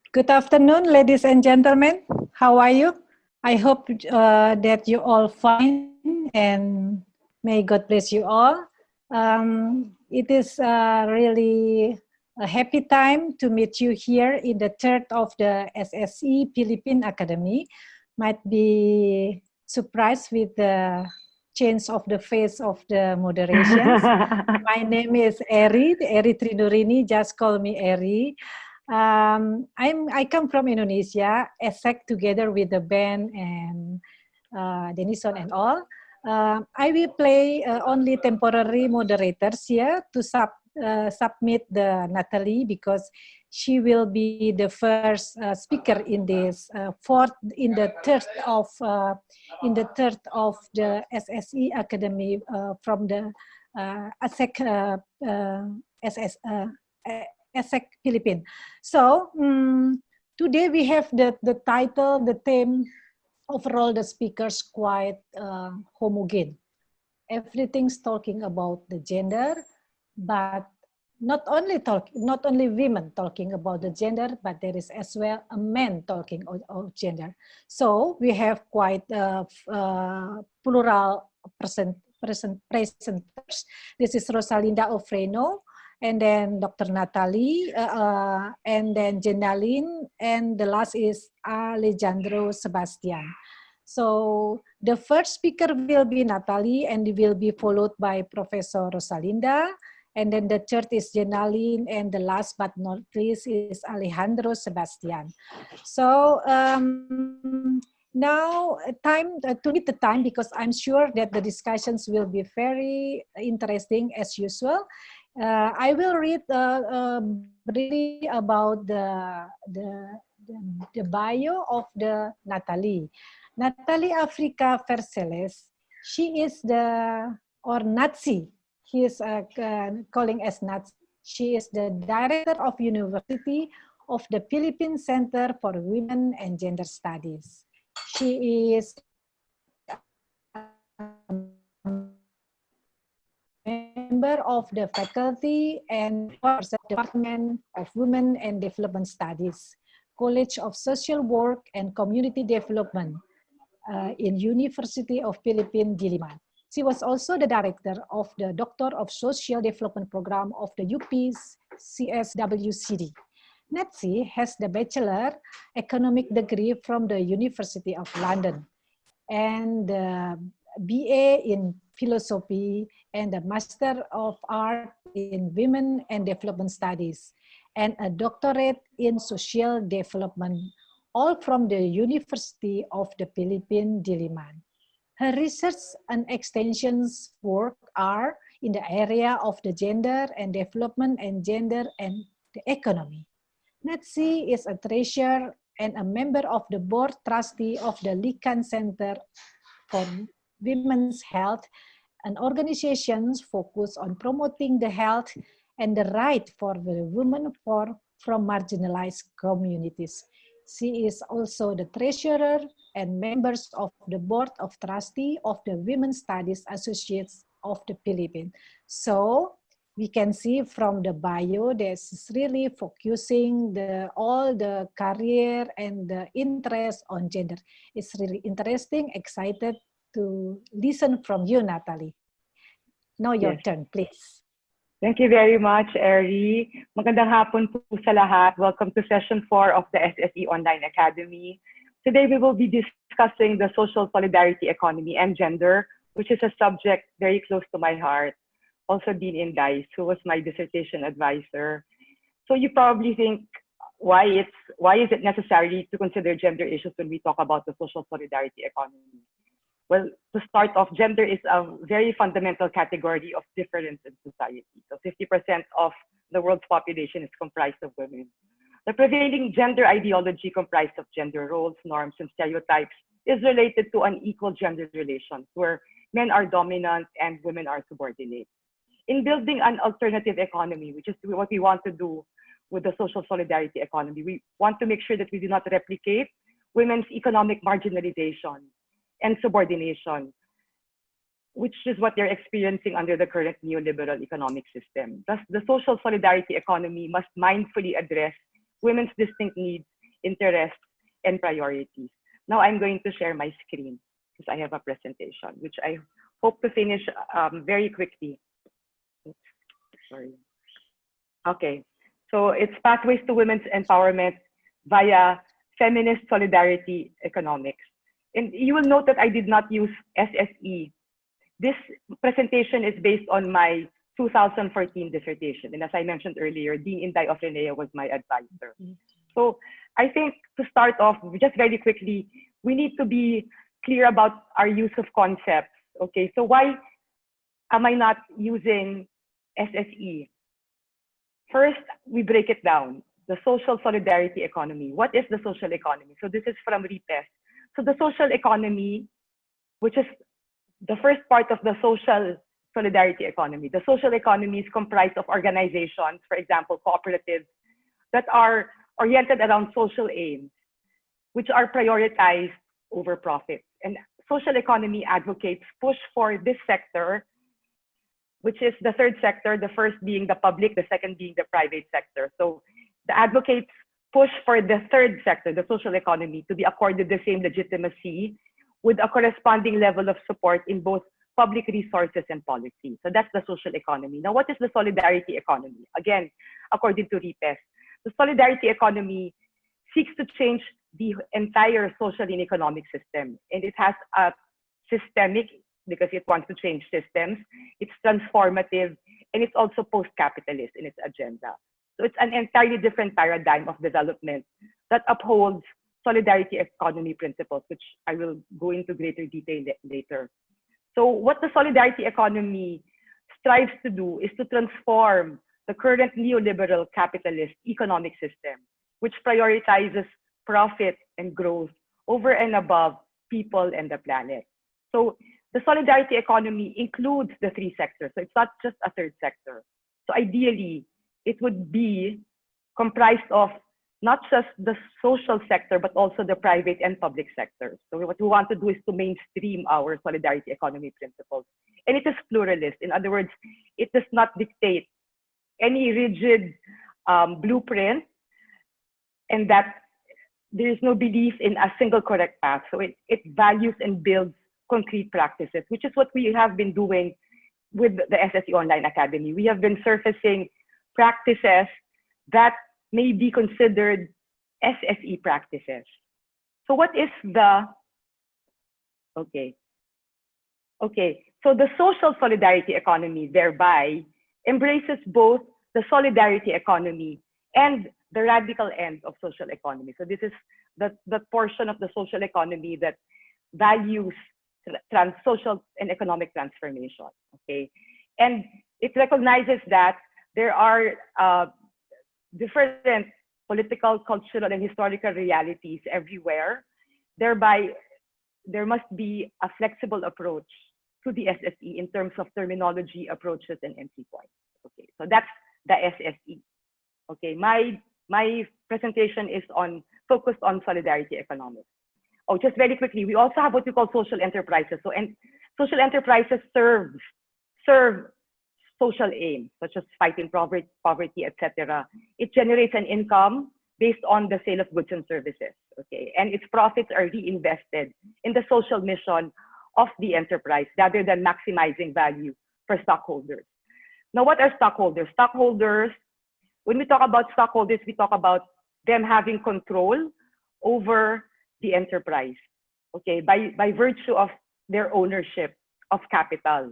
Good afternoon, ladies and gentlemen. How are you? I hope that you all fine and may God bless you all. It is really a happy time to meet you here in the third of the SSE Philippine Academy. Might be surprised with the change of the face of the moderations. My name is Eri Trinurini, just call me Eri. I come from Indonesia, ESSEC together with the band and Denison and all. I will play only temporary moderators here to submit the Nathalie because she will be the first speaker in this in the third of the SSE Academy from the ESSEC Philippines. So today we have the title, the theme. Overall, the speakers quite homogeneous. Everything's talking about the gender, but not only women talking about the gender, but there is as well a man talking about gender. So we have quite plural presenters. This is Rosalinda Ofreno, and then Dr. Nathalie, and then Jendaline, and the last is Alejandro Sebastian. So the first speaker will be Nathalie, and will be followed by Professor Rosalinda, and then the third is Jendaline, and the last but not least is Alejandro Sebastian. So now time to meet the time, because I'm sure that the discussions will be very interesting as usual. I will read briefly about the bio of the Nathalie. Nathalie Africa Verceles. She is or Nazi. He is calling as Nazi. She is the director of University of the Philippine Center for Women and Gender Studies. She is member of the faculty and Department of Women and Development Studies, College of Social Work and Community Development in University of Philippines, Diliman. She was also the director of the Doctor of Social Development Program of the UP's CSWCD. Nathalie has the Bachelor Economic degree from the University of London and the BA in Philosophy and the Master of Art in Women and Development Studies and a doctorate in Social Development, all from the University of the Philippines, Diliman. Her research and extensions work are in the area of the gender and development and gender and the economy. Nathalie is a treasurer and a member of the board trustee of the Likan Center for Women's Health, an organization focused on promoting the health and the right for the women from marginalized communities. She is also the treasurer and members of the board of trustee of the Women's Studies Associates of the Philippines. So we can see from the bio that she's really focusing all the career and the interest on gender. It's really interesting, excited to listen from you, Nathalie. Now your turn, please. Thank you very much, Eri. Magandang hapon po sa lahat. Welcome to session 4 of the SSE Online Academy. Today we will be discussing the social solidarity economy and gender, which is a subject very close to my heart. Also Dean in VIS, who was my dissertation advisor. So you probably think, why is it necessary to consider gender issues when we talk about the social solidarity economy? Well, to start off, gender is a very fundamental category of difference in society. So 50% of the world's population is comprised of women. The prevailing gender ideology comprised of gender roles, norms, and stereotypes is related to unequal gender relations where men are dominant and women are subordinate. In building an alternative economy, which is what we want to do with the social solidarity economy, we want to make sure that we do not replicate women's economic marginalization and subordination, which is what they're experiencing under the current neoliberal economic system. Thus, the social solidarity economy must mindfully address women's distinct needs interests, and priorities. Now I'm going to share my screen because I have a presentation, which I hope to finish very quickly. Oops, sorry. Okay, so it's Pathways to Women's Empowerment via Feminist Solidarity Economics. And you will note that I did not use SSE. This presentation is based on my 2014 dissertation. And as I mentioned earlier, Dean Inday of Linea was my advisor. So I think to start off, just very quickly, we need to be clear about our use of concepts. Okay, so why am I not using SSE? First, we break it down. The social solidarity economy. What is the social economy? So this is from VIS-A-VIS. So the social economy, which is the first part of the social solidarity economy. The social economy is comprised of organizations, for example, cooperatives, that are oriented around social aims, which are prioritized over profits. And social economy advocates push for this sector, which is the third sector, the first being the public, the second being the private sector. So the advocates push for the third sector, the social economy, to be accorded the same legitimacy with a corresponding level of support in both public resources and policy. So that's the social economy. Now, what is the solidarity economy? Again, according to VIS, the solidarity economy seeks to change the entire social and economic system. And it has a systemic, because it wants to change systems, it's transformative, and it's also post-capitalist in its agenda. So it's an entirely different paradigm of development that upholds solidarity economy principles, which I will go into greater detail later. So what the solidarity economy strives to do is to transform the current neoliberal capitalist economic system, which prioritizes profit and growth over and above people and the planet. So the solidarity economy includes the three sectors. So it's not just a third sector. So ideally, it would be comprised of not just the social sector, but also the private and public sectors. So what we want to do is to mainstream our solidarity economy principles. And it is pluralist. In other words, it does not dictate any rigid blueprint, and that there is no belief in a single correct path. So it values and builds concrete practices, which is what we have been doing with the SSE Online Academy. We have been surfacing practices that may be considered SSE practices. So what is the, okay. So the social solidarity economy thereby embraces both the solidarity economy and the radical end of social economy. So this is the portion of the social economy that values social and economic transformation, okay? And it recognizes that there are different political, cultural, and historical realities everywhere. Thereby, there must be a flexible approach to the SSE in terms of terminology, approaches, and entry points. Okay, so that's the SSE. Okay, my presentation is focused on solidarity economics. Oh, just very quickly, we also have what we call social enterprises. So, social enterprises serve social aims, such as fighting poverty, etc. It generates an income based on the sale of goods and services, okay? And its profits are reinvested in the social mission of the enterprise rather than maximizing value for stockholders. Now, what are stockholders? Stockholders, when we talk about stockholders, we talk about them having control over the enterprise, okay, by virtue of their ownership of capital.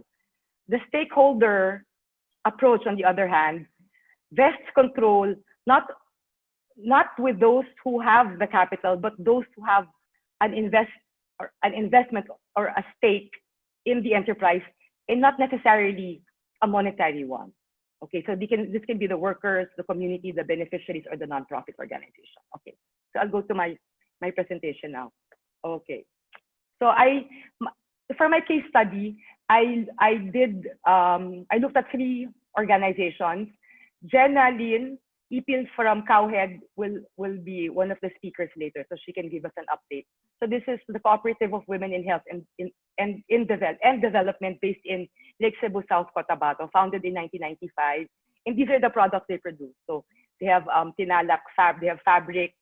The stakeholder approach, on the other hand, vests control not with those who have the capital, but those who have an investment or a stake in the enterprise, and not necessarily a monetary one. Okay, so this can be the workers, the community, the beneficiaries, or the nonprofit organization. Okay, so I'll go to my presentation now. Okay, so for my case study, I looked at 3 organizations. Jenna Lin Ipil from COWHED will be one of the speakers later, so she can give us an update. So this is the Cooperative of Women in Health and Development based in Lake Cebu, South Cotabato, founded in 1995. And these are the products they produce. So they have tinalak, they have fabric,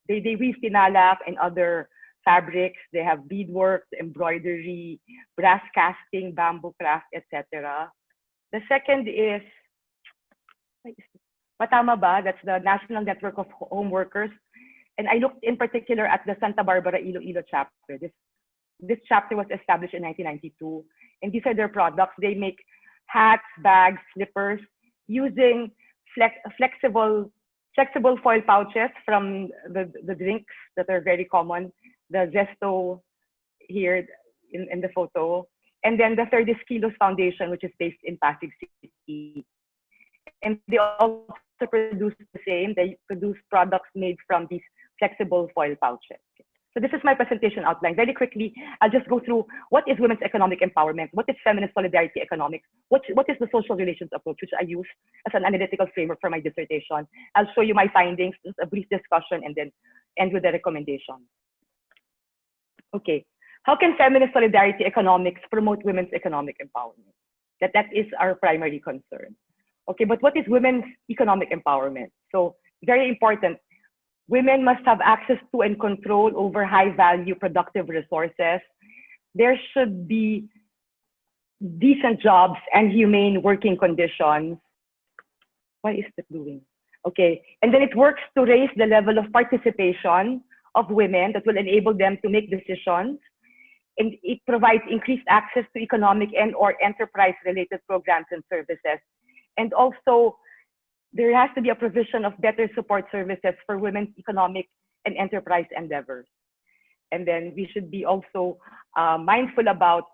they weave tinalak and other fabrics. They have beadwork, embroidery, brass casting, bamboo craft, etc. The second is Matama ba? That's the National Network of Home Workers. And I looked in particular at the Santa Barbara Iloilo chapter. This chapter was established in 1992. And these are their products. They make hats, bags, slippers using flexible foil pouches from the drinks that are very common. The Zesto here in the photo. And then the third is KILUS Foundation, which is based in Pasig City. And they also produce the same. They produce products made from these flexible foil pouches. So this is my presentation outline. Very quickly, I'll just go through what is women's economic empowerment, what is feminist solidarity economics, what is the social relations approach, which I use as an analytical framework for my dissertation. I'll show you my findings, just a brief discussion, and then end with the recommendation. Okay, how can feminist solidarity economics promote women's economic empowerment? That is our primary concern. Okay, but what is women's economic empowerment? So very important. Women must have access to and control over high-value productive resources. There should be decent jobs and humane working conditions. What is that doing? Okay, and then it works to raise the level of participation of women that will enable them to make decisions. And it provides increased access to economic and/or enterprise-related programs and services. And also, there has to be a provision of better support services for women's economic and enterprise endeavors. And then we should be also mindful about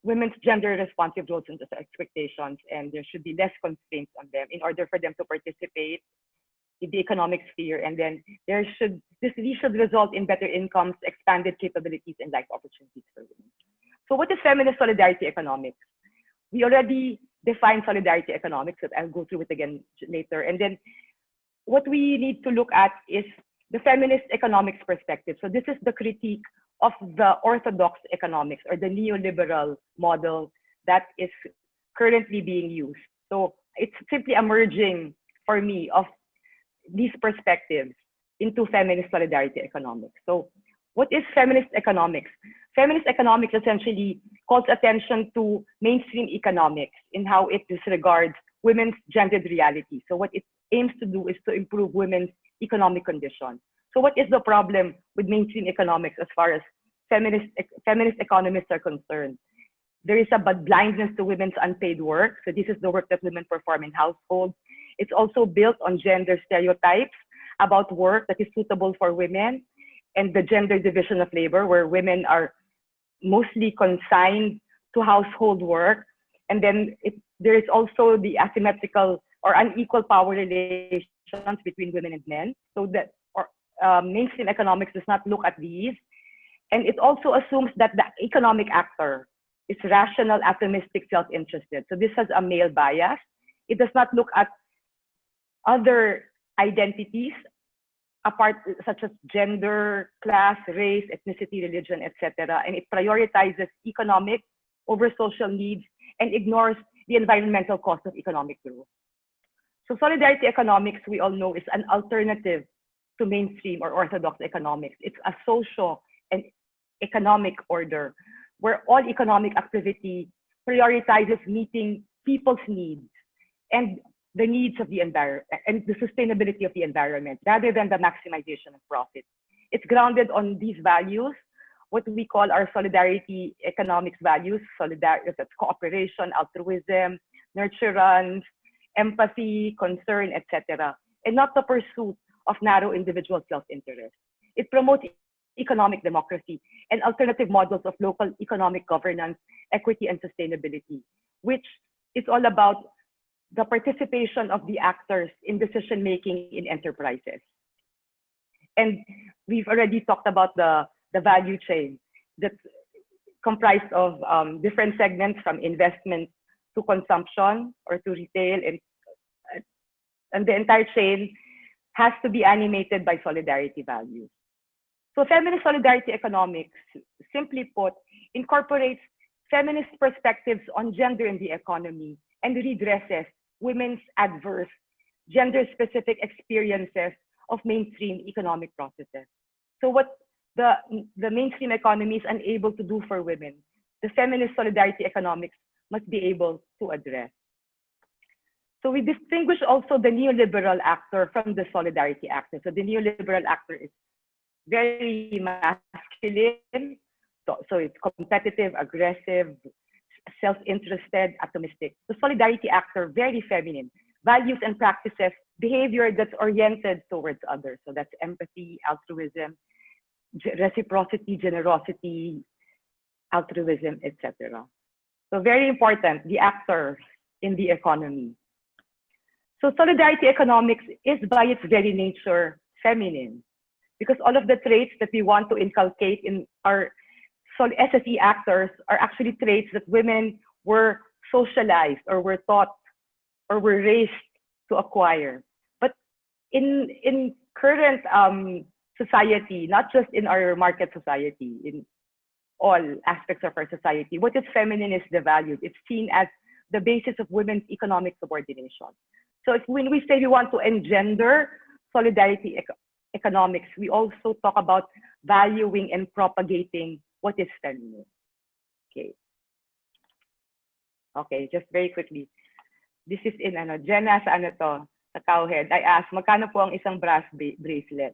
women's gender-responsive roles and expectations, and there should be less constraints on them in order for them to participate in the economic sphere. And then these should result in better incomes, expanded capabilities, and life opportunities for women. So what is feminist solidarity economics? We already define solidarity economics, but I'll go through it again later. And then what we need to look at is the feminist economics perspective. So this is the critique of the orthodox economics or the neoliberal model that is currently being used. So it's simply a merging for me of these perspectives into feminist solidarity economics. So what is feminist economics? Feminist economics essentially calls attention to mainstream economics in how it disregards women's gendered reality. So what it aims to do is to improve women's economic condition. So what is the problem with mainstream economics as far as feminist economists are concerned? There is a blindness to women's unpaid work. So this is the work that women perform in households. It's also built on gender stereotypes about work that is suitable for women and the gender division of labor, where women are mostly consigned to household work. And then there is also the asymmetrical or unequal power relations between women and men. So that mainstream economics does not look at these. And it also assumes that the economic actor is rational, atomistic, self-interested. So this has a male bias. It does not look at other identities apart, such as gender, class, race, ethnicity, religion, etc. And it prioritizes economic over social needs and ignores the environmental cost of economic growth. So solidarity economics, we all know, is an alternative to mainstream or orthodox economics. It's a social and economic order where all economic activity prioritizes meeting people's needs and the needs of the environment and the sustainability of the environment rather than the maximization of profit. It's grounded on these values, what we call our solidarity economics values, solidarity, that's cooperation, altruism, nurturance, empathy, concern, etc., and not the pursuit of narrow individual self-interest. It promotes economic democracy and alternative models of local economic governance, equity, and sustainability, which is all about the participation of the actors in decision-making in enterprises. And we've already talked about the value chain that's comprised of different segments from investment to consumption or to retail, and the entire chain has to be animated by solidarity values. So feminist solidarity economics, simply put, incorporates feminist perspectives on gender in the economy and redresses women's adverse gender-specific experiences of mainstream economic processes. So what the mainstream economy is unable to do for women, the feminist solidarity economics must be able to address. So we distinguish also the neoliberal actor from the solidarity actor. So the neoliberal actor is very masculine, so it's competitive, aggressive, self-interested, atomistic. The solidarity actor, very feminine, values and practices behavior that's oriented towards others. So that's empathy, altruism, reciprocity, generosity, altruism, etc. So very important, the actors in the economy. So solidarity economics is by its very nature feminine, because all of the traits that we want to inculcate in our SSE actors are actually traits that women were socialized or were taught or were raised to acquire. But in current society, not just in our market society, in all aspects of our society, what is feminine is devalued. It's seen as the basis of women's economic subordination. So when we say we want to engender solidarity economics, we also talk about valuing and propagating what is feminine. Okay. Okay, just very quickly. This is in Jenna sa sa COWHED. I asked, magkano po ang isang brass bracelet?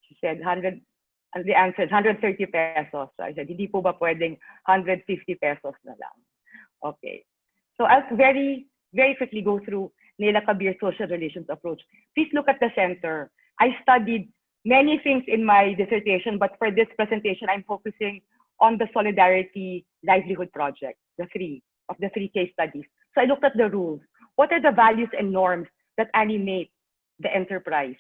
She said, the answer is 130 pesos. So I said, hindi po ba pwedeng 150 pesos na lang? Okay. So I'll very, very quickly go through Nela Kabir's social relations approach. Please look at the center. I studied many things in my dissertation, but for this presentation, I'm focusing on the Solidarity Livelihood Project, the three case studies. So I looked at the rules. What are the values and norms that animate the enterprise?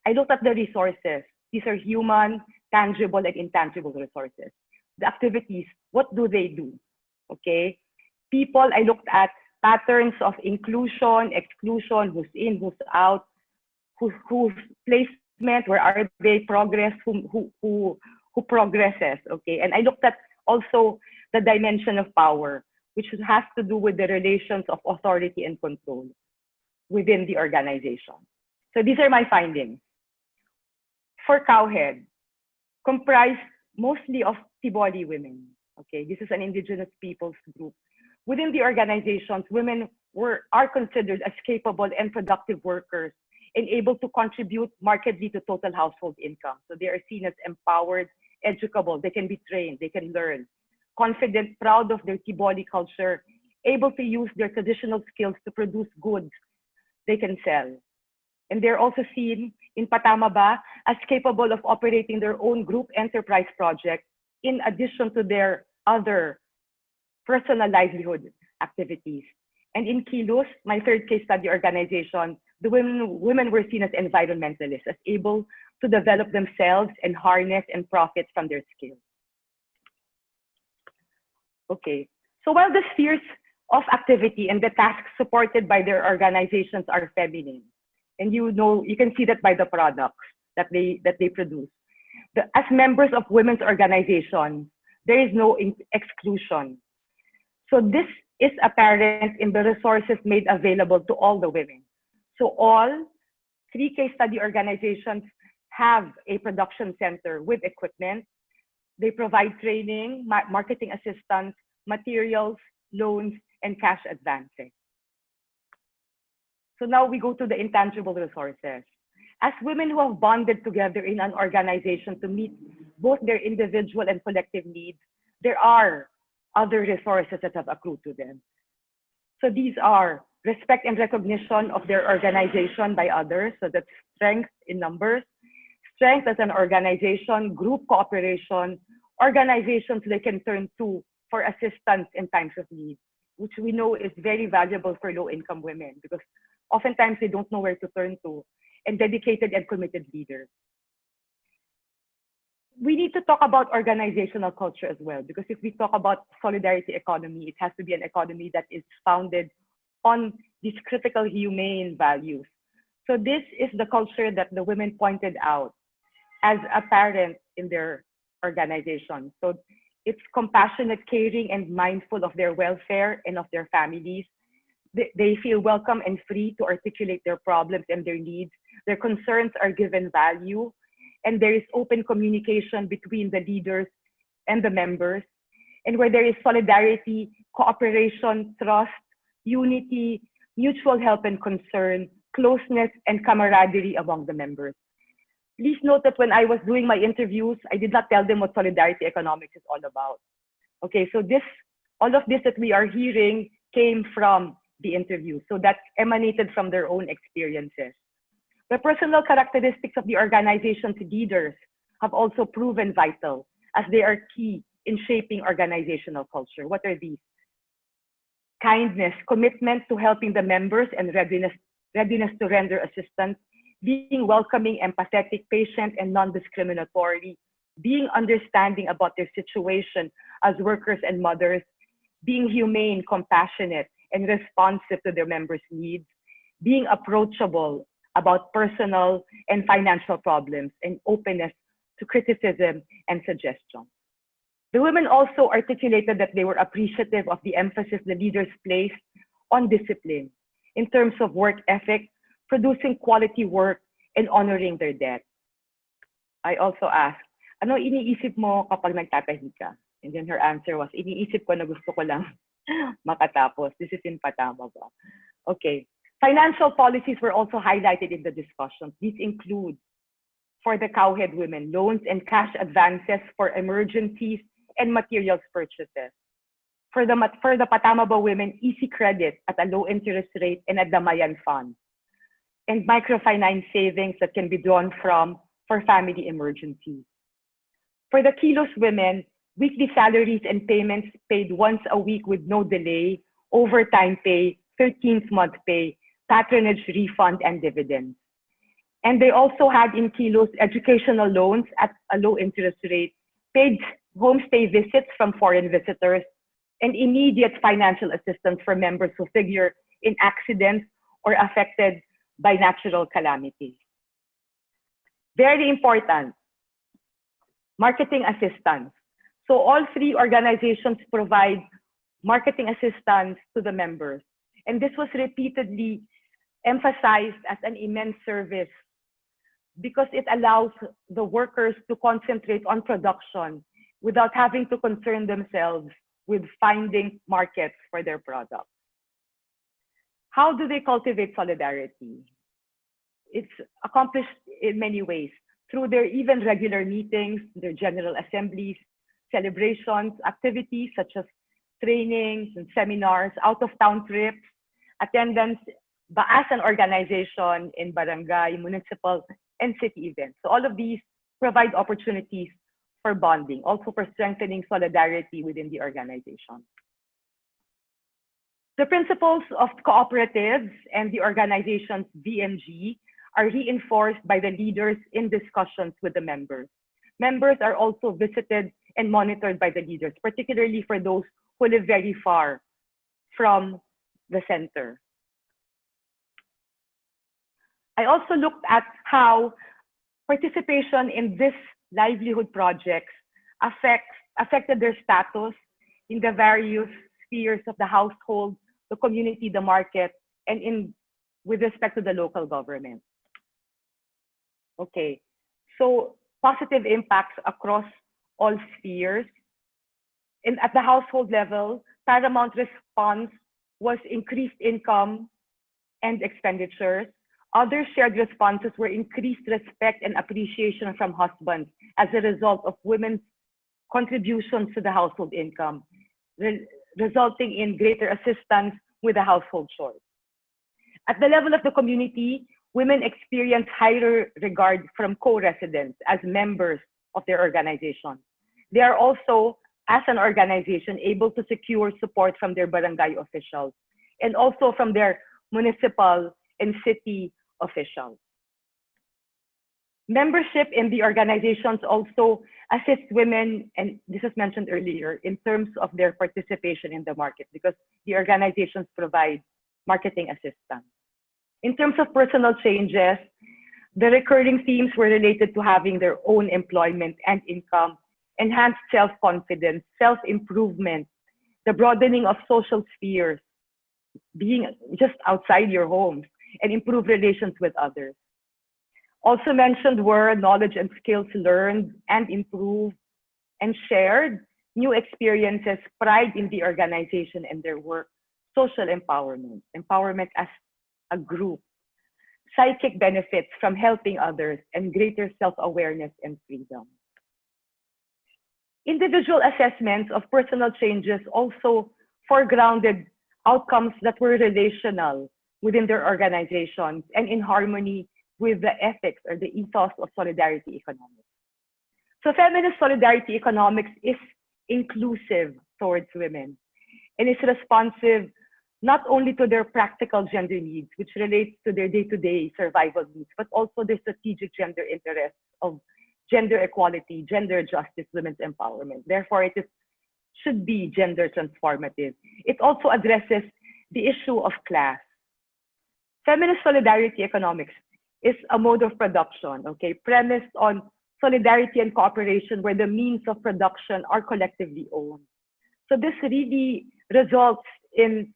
I looked at the resources. These are human, tangible, and intangible resources. The activities, what do they do? Okay. People, I looked at patterns of inclusion, exclusion, who's in, who's out, whose placement, where are they, progress, who progresses, okay? And I looked at also the dimension of power, which has to do with the relations of authority and control within the organization. So these are my findings. For COWHED, comprised mostly of Tiboli women, okay? This is an indigenous peoples group. Within the organizations, women are considered as capable and productive workers and able to contribute markedly to total household income. So they are seen as empowered, educable, they can be trained, they can learn, confident, proud of their Tiboli culture, able to use their traditional skills to produce goods they can sell. And they're also seen in Patamaba as capable of operating their own group enterprise project in addition to their other personal livelihood activities. And in KILUS, my third case study organization, the women were seen as environmentalists, as able to develop themselves and harness and profit from their skills. Okay, so while the spheres of activity and the tasks supported by their organizations are feminine, and you can see that by the products that they produce. As members of women's organizations, there is no exclusion. So this is apparent in the resources made available to all the women. So all three case study organizations have a production center with equipment. They provide training, marketing assistance, materials, loans, and cash advances. So now we go to the intangible resources. As women who have bonded together in an organization to meet both their individual and collective needs, there are other resources that have accrued to them. So these are respect and recognition of their organization by others. So that's strength in numbers, strength as an organization, group cooperation, organizations they can turn to for assistance in times of need, which we know is very valuable for low-income women because oftentimes they don't know where to turn to, and dedicated and committed leaders. We need to talk about organizational culture as well, because if we talk about solidarity economy, it has to be an economy that is founded on these critical humane values. So this is the culture that the women pointed out as apparent in their organization. So it's compassionate, caring, and mindful of their welfare and of their families. They feel welcome and free to articulate their problems and their needs. their concerns are given value, and there is open communication between the leaders and the members, and where there is solidarity, cooperation, trust, unity, mutual help and concern, closeness, and camaraderie among the members. Please note that when I was doing my interviews, I did not tell them what solidarity economics is all about. Okay, so all of this that we are hearing came from the interview. So that emanated from their own experiences. The personal characteristics of the organization's leaders have also proven vital, as they are key in shaping organizational culture. What are these? Kindness, commitment to helping the members, and readiness to render assistance, being welcoming, empathetic, patient, and non-discriminatory, being understanding about their situation as workers and mothers, being humane, compassionate, and responsive to their members' needs, being approachable about personal and financial problems, and openness to criticism and suggestion. The women also articulated that they were appreciative of the emphasis the leaders placed on discipline in terms of work ethic, producing quality work, and honoring their debt. I also asked, ano iniisip mo kapag nagtatahi ka? And then her answer was, iniisip ko na gusto ko lang makatapos. This is in Patama ba? Okay. Financial policies were also highlighted in the discussions. These include, for the COWHED women, loans and cash advances for emergencies and materials purchases. For the Patamaba women, easy credit at a low interest rate and a Damayan fund. And microfinance savings that can be drawn from for family emergencies. For the KILUS women, weekly salaries and payments paid once a week with no delay, overtime pay, 13th month pay, patronage refund, and dividends. And they also had in KILUS educational loans at a low interest rate, paid homestay visits from foreign visitors, and immediate financial assistance for members who figure in accidents or affected by natural calamities. Very important, marketing assistance. So all three organizations provide marketing assistance to the members. And this was repeatedly emphasized as an immense service because it allows the workers to concentrate on production without having to concern themselves with finding markets for their products. How do they cultivate solidarity? It's accomplished in many ways, through their even regular meetings, their general assemblies, celebrations, activities such as trainings and seminars, out-of-town trips, attendance as an organization in barangay, municipal, and city events. So all of these provide opportunities for bonding, also for strengthening solidarity within the organization. The principles of cooperatives and the organization's VMG are reinforced by the leaders in discussions with the members. Members are also visited and monitored by the leaders, particularly for those who live very far from the center. I also looked at how participation in this livelihood projects affected their status in the various spheres of the household, the community, the market, and with respect to the local government. Okay, so positive impacts across all spheres. And at the household level, paramount response was increased income and expenditures. Other shared responses were increased respect and appreciation from husbands as a result of women's contributions to the household income, resulting in greater assistance with the household chores. At the level of the community, women experience higher regard from co-residents as members of their organization. They are also, as an organization, able to secure support from their barangay officials and also from their municipal and city officials. Membership in the organizations also assists women, and this was mentioned earlier, in terms of their participation in the market because the organizations provide marketing assistance. In terms of personal changes, the recurring themes were related to having their own employment and income, enhanced self-confidence, self-improvement, the broadening of social spheres, being just outside your homes, and improve relations with others. Also mentioned were knowledge and skills learned and improved and shared, new experiences, pride in the organization and their work, social empowerment, empowerment as a group, psychic benefits from helping others, and greater self-awareness and freedom. Individual assessments of personal changes also foregrounded outcomes that were relational within their organizations and in harmony with the ethics or the ethos of solidarity economics. So feminist solidarity economics is inclusive towards women and is responsive not only to their practical gender needs, which relates to their day-to-day survival needs, but also their strategic gender interests of gender equality, gender justice, women's empowerment. Therefore, should be gender transformative. It also addresses the issue of class. Feminist solidarity economics is a mode of production, okay, premised on solidarity and cooperation where the means of production are collectively owned. So this really results in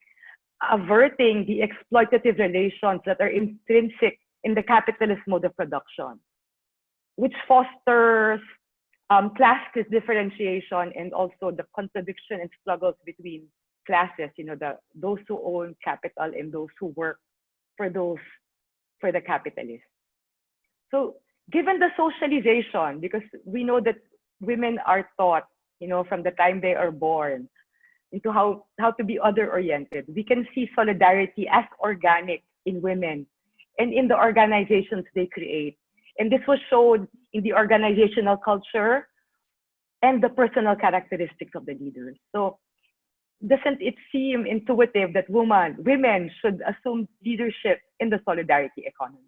averting the exploitative relations that are intrinsic in the capitalist mode of production, which fosters class differentiation and also the contradiction and struggles between classes, those who own capital and those who work for the capitalists. So given the socialization, because we know that women are taught, from the time they are born into how to be other-oriented, we can see solidarity as organic in women and in the organizations they create. And this was shown in the organizational culture and the personal characteristics of the leaders. So doesn't it seem intuitive that women should assume leadership in the solidarity economy?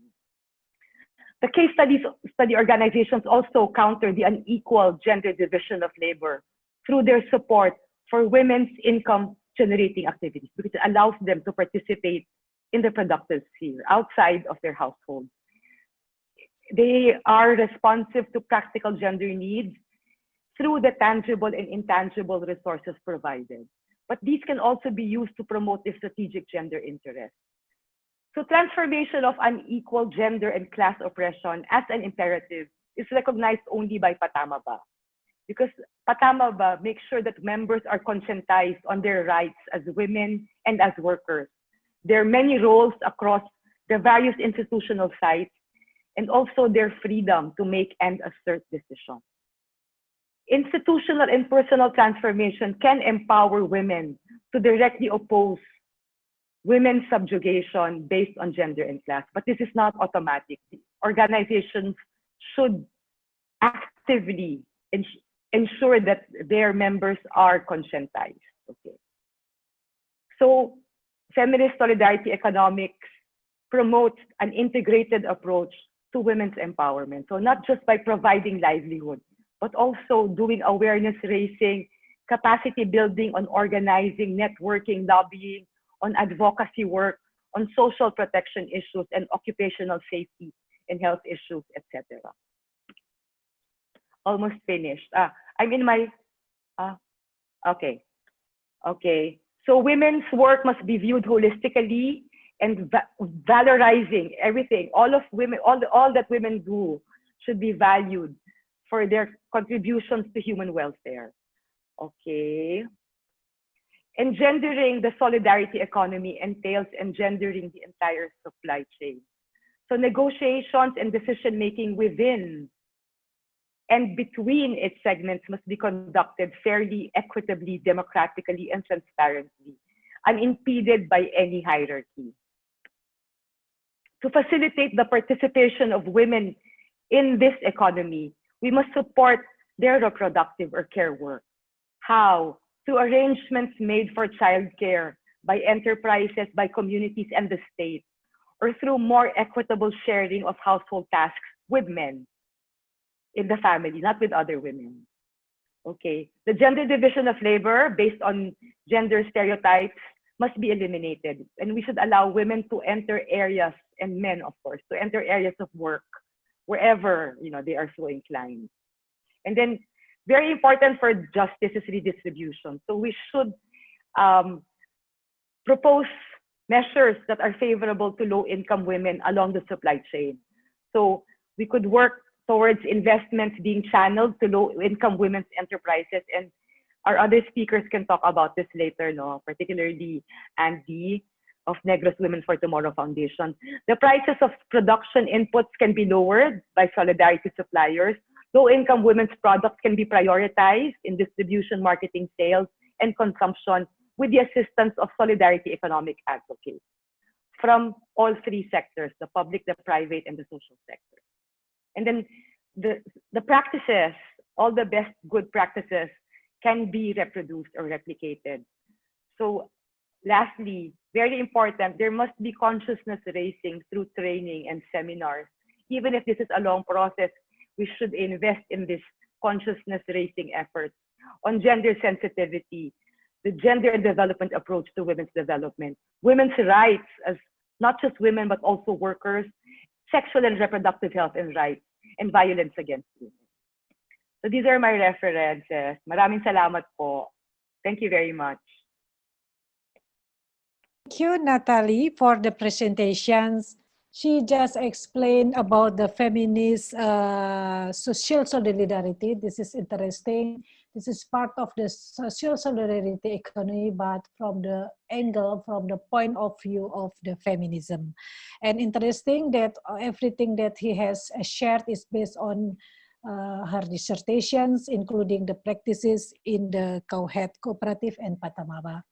The case study organizations also counter the unequal gender division of labor through their support for women's income generating activities, because it allows them to participate in the productive sphere outside of their household. They are responsive to practical gender needs through the tangible and intangible resources provided. But these can also be used to promote the strategic gender interests. So transformation of unequal gender and class oppression as an imperative is recognized only by Patamaba, because Patamaba makes sure that members are conscientized on their rights as women and as workers, their many roles across the various institutional sites, and also their freedom to make and assert decisions. Institutional and personal transformation can empower women to directly oppose women's subjugation based on gender and class, but this is not automatic. Organizations should actively ensure that their members are conscientized. Okay. So feminist solidarity economics promotes an integrated approach to women's empowerment. So not just by providing livelihood, but also doing awareness raising, capacity building on organizing, networking, lobbying, on advocacy work, on social protection issues and occupational safety and health issues, etc. Almost finished. I'm in my, okay. So women's work must be viewed holistically and valorizing everything. All that women do should be valued for their contributions to human welfare. Okay. Engendering the solidarity economy entails engendering the entire supply chain. So negotiations and decision-making within and between its segments must be conducted fairly, equitably, democratically, and transparently, unimpeded by any hierarchy. To facilitate the participation of women in this economy, we must support their reproductive or care work. How? Through arrangements made for childcare by enterprises, by communities, and the state, or through more equitable sharing of household tasks with men in the family, not with other women. Okay. The gender division of labor based on gender stereotypes must be eliminated, and we should allow women to enter areas, and men, of course, to enter areas of work wherever they are so inclined. And then very important for justice is redistribution. So we should propose measures that are favorable to low-income women along the supply chain. So We could work towards investments being channeled to low-income women's enterprises, and our other speakers can talk about this later, no? Particularly Andy of Negros Women for Tomorrow Foundation. The prices of production inputs can be lowered by solidarity suppliers. Low-income women's products can be prioritized in distribution, marketing, sales, and consumption with the assistance of solidarity economic advocates from all three sectors, the public, the private, and the social sector. And then the practices, all the best good practices can be reproduced or replicated. So lastly, very important, there must be consciousness raising through training and seminars. Even if this is a long process, we should invest in this consciousness raising efforts on gender sensitivity, the gender and development approach to women's development, women's rights as not just women, but also workers, sexual and reproductive health and rights, and violence against women. So these are my references. Maraming salamat po. Thank you very much. Thank you, Nathalie, for the presentations. She just explained about the feminist social solidarity. This is interesting. This is part of the social solidarity economy, but from the angle, from the point of view of the feminism. And interesting that everything that he has shared is based on her dissertations, including the practices in the COWHED cooperative and Patamaba.